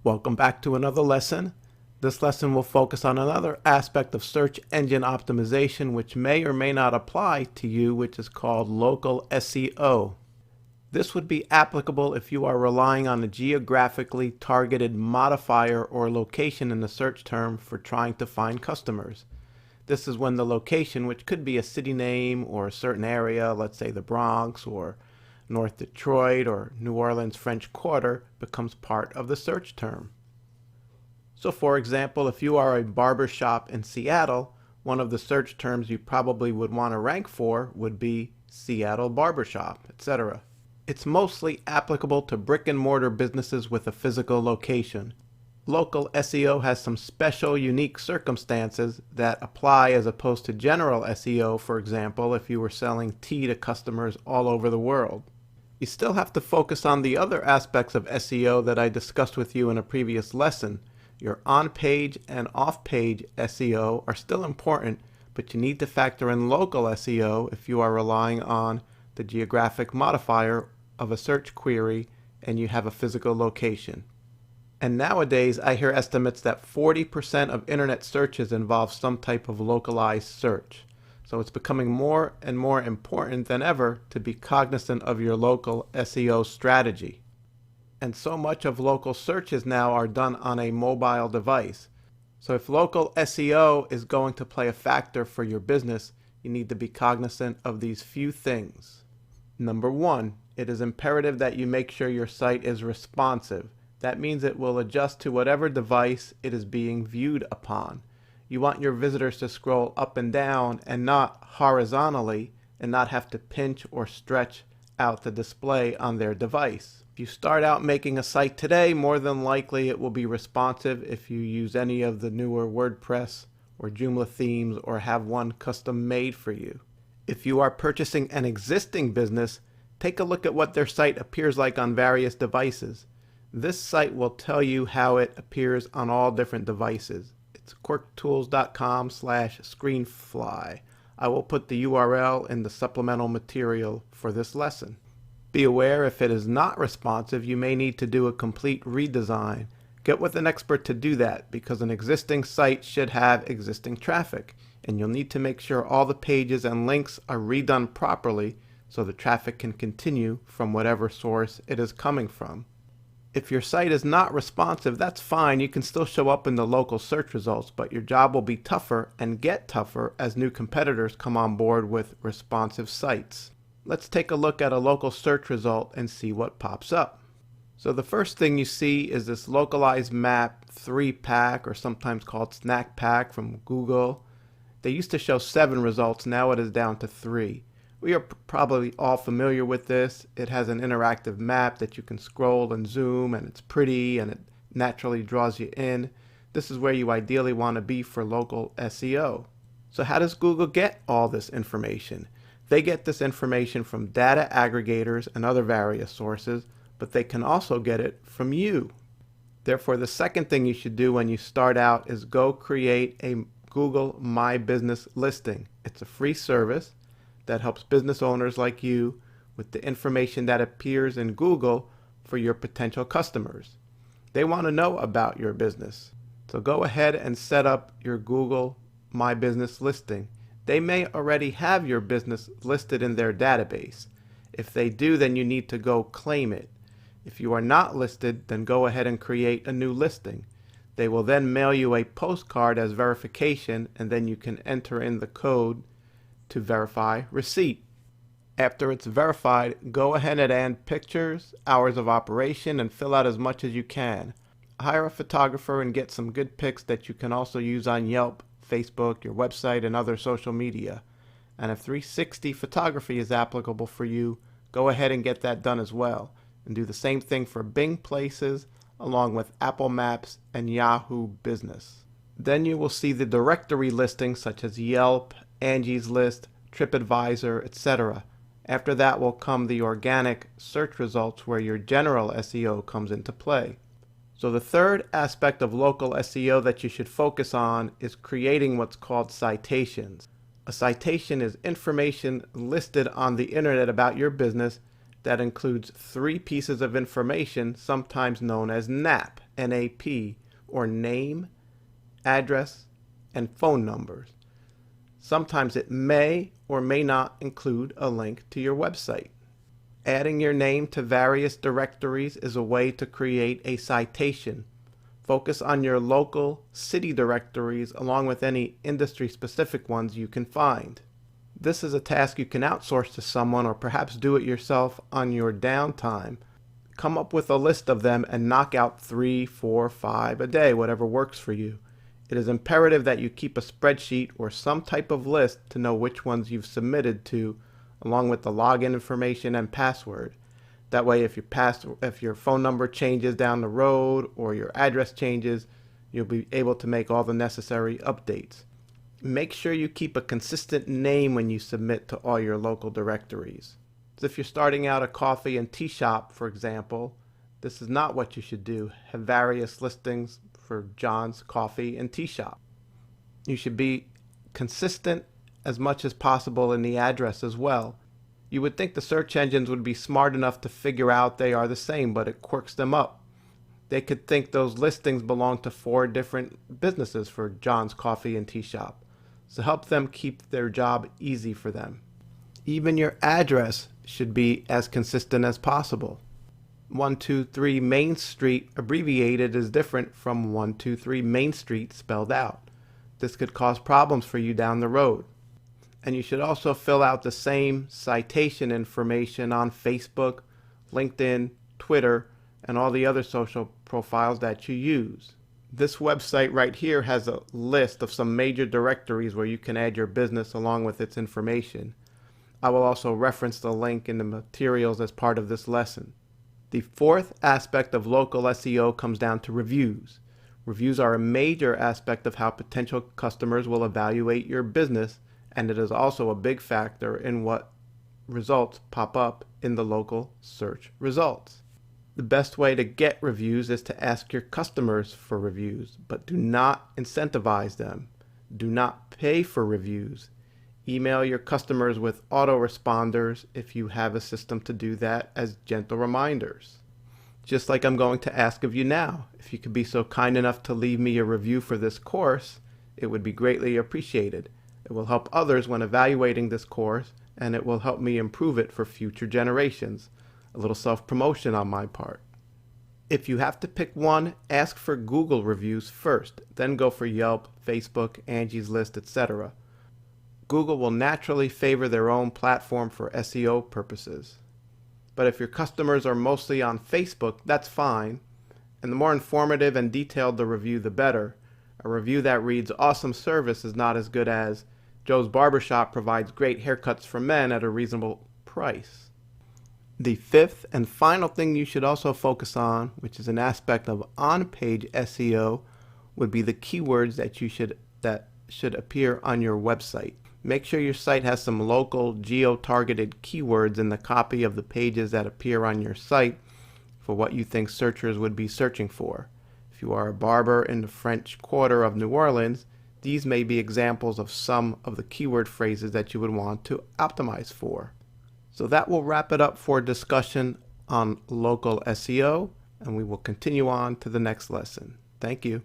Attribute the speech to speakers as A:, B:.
A: Welcome back to another lesson. This lesson will focus on another aspect of search engine optimization which may or may not apply to you, which is called local SEO. This would be applicable if you are relying on a geographically targeted modifier or location in the search term for trying to find customers. This is when the location, which could be a city name or a certain area, let's say the Bronx or North Detroit or New Orleans French Quarter, becomes part of the search term. So for example, if you are a barber shop in Seattle, one of the search terms you probably would want to rank for would be Seattle barbershop, etc. It's mostly applicable to brick and mortar businesses with a physical location. Local SEO has some special, unique circumstances that apply as opposed to general SEO, for example, if you were selling tea to customers all over the world. You still have to focus on the other aspects of SEO that I discussed with you in a previous lesson. Your on-page and off-page SEO are still important, but you need to factor in local SEO if you are relying on the geographic modifier of a search query and you have a physical location. And nowadays, I hear estimates that 40% of internet searches involve some type of localized search. So it's becoming more and more important than ever to be cognizant of your local SEO strategy. And so much of local searches now are done on a mobile device. So if local SEO is going to play a factor for your business, you need to be cognizant of these few things. Number one, it is imperative that you make sure your site is responsive. That means it will adjust to whatever device it is being viewed upon. You want your visitors to scroll up and down and not horizontally and not have to pinch or stretch out the display on their device. If you start out making a site today, more than likely it will be responsive if you use any of the newer WordPress or Joomla themes or have one custom made for you. If you are purchasing an existing business, take a look at what their site appears like on various devices. This site will tell you how it appears on all different devices. It's quirktools.com/screenfly. I will put the URL in the supplemental material for this lesson. Be aware if it is not responsive, you may need to do a complete redesign. Get with an expert to do that because an existing site should have existing traffic, and you'll need to make sure all the pages and links are redone properly so the traffic can continue from whatever source it is coming from. If your site is not responsive, that's fine. You can still show up in the local search results, but your job will be tougher and get tougher as new competitors come on board with responsive sites. Let's take a look at a local search result and see what pops up. So the first thing you see is this localized map 3-pack, or sometimes called snack pack, from Google. They used to show 7 results, now it is down to 3. We are probably all familiar with this. It has an interactive map that you can scroll and zoom, and it's pretty and it naturally draws you in. This is where you ideally want to be for local SEO. So how does Google get all this information? They get this information from data aggregators and other various sources, but they can also get it from you. Therefore, the second thing you should do when you start out is go create a Google My Business listing. It's a free service that helps business owners like you with the information that appears in Google for your potential customers. They want to know about your business. So go ahead and set up your Google My Business listing. They may already have your business listed in their database. If they do, then you need to go claim it. If you are not listed, then go ahead and create a new listing. They will then mail you a postcard as verification, and then you can enter in the code to verify receipt. After it's verified, go ahead and add pictures, hours of operation, and fill out as much as you can. Hire a photographer and get some good pics that you can also use on Yelp, Facebook, your website, and other social media. And if 360 photography is applicable for you, go ahead and get that done as well. And do the same thing for Bing Places, along with Apple Maps and Yahoo Business. Then you will see the directory listings such as Yelp, Angie's List, TripAdvisor, etc. After that will come the organic search results where your general SEO comes into play. So the third aspect of local SEO that you should focus on is creating what's called citations. A citation is information listed on the internet about your business that includes 3 pieces of information, sometimes known as NAP. NAP, or name, address, and phone numbers. Sometimes it may or may not include a link to your website. Adding your name to various directories is a way to create a citation. Focus on your local city directories along with any industry-specific ones you can find. This is a task you can outsource to someone or perhaps do it yourself on your downtime. Come up with a list of them and knock out 3, 4, 5 a day, whatever works for you. It is imperative that you keep a spreadsheet or some type of list to know which ones you've submitted to, along with the login information and password. That way, if your phone number changes down the road or your address changes, you'll be able to make all the necessary updates. Make sure you keep a consistent name when you submit to all your local directories. So if you're starting out a coffee and tea shop, for example, this is not what you should do. Have various listings for John's Coffee and Tea Shop. You should be consistent as much as possible in the address as well. You would think the search engines would be smart enough to figure out they are the same, but it quirks them up. They could think those listings belong to 4 different businesses for John's Coffee and Tea Shop. So help them keep their job easy for them. Even your address should be as consistent as possible. 123 Main Street abbreviated is different from 123 Main Street spelled out. This could cause problems for you down the road. And you should also fill out the same citation information on Facebook, LinkedIn, Twitter, and all the other social profiles that you use. This website right here has a list of some major directories where you can add your business along with its information. I will also reference the link in the materials as part of this lesson. The 4th aspect of local SEO comes down to reviews. Reviews are a major aspect of how potential customers will evaluate your business, and it is also a big factor in what results pop up in the local search results. The best way to get reviews is to ask your customers for reviews, but do not incentivize them. Do not pay for reviews. Email your customers with autoresponders if you have a system to do that as gentle reminders. Just like I'm going to ask of you now, if you could be so kind enough to leave me a review for this course, it would be greatly appreciated. It will help others when evaluating this course, and it will help me improve it for future generations. A little self-promotion on my part. If you have to pick one, ask for Google reviews first, then go for Yelp, Facebook, Angie's List, etc. Google will naturally favor their own platform for SEO purposes. But if your customers are mostly on Facebook, that's fine. And the more informative and detailed the review, the better. A review that reads, "Awesome service" is not as good as "Joe's Barbershop provides great haircuts for men at a reasonable price." The 5th and final thing you should also focus on, which is an aspect of on-page SEO, would be the keywords that should appear on your website. Make sure your site has some local geo-targeted keywords in the copy of the pages that appear on your site for what you think searchers would be searching for. If you are a barber in the French Quarter of New Orleans, these may be examples of some of the keyword phrases that you would want to optimize for. So that will wrap it up for discussion on local SEO, and we will continue on to the next lesson. Thank you.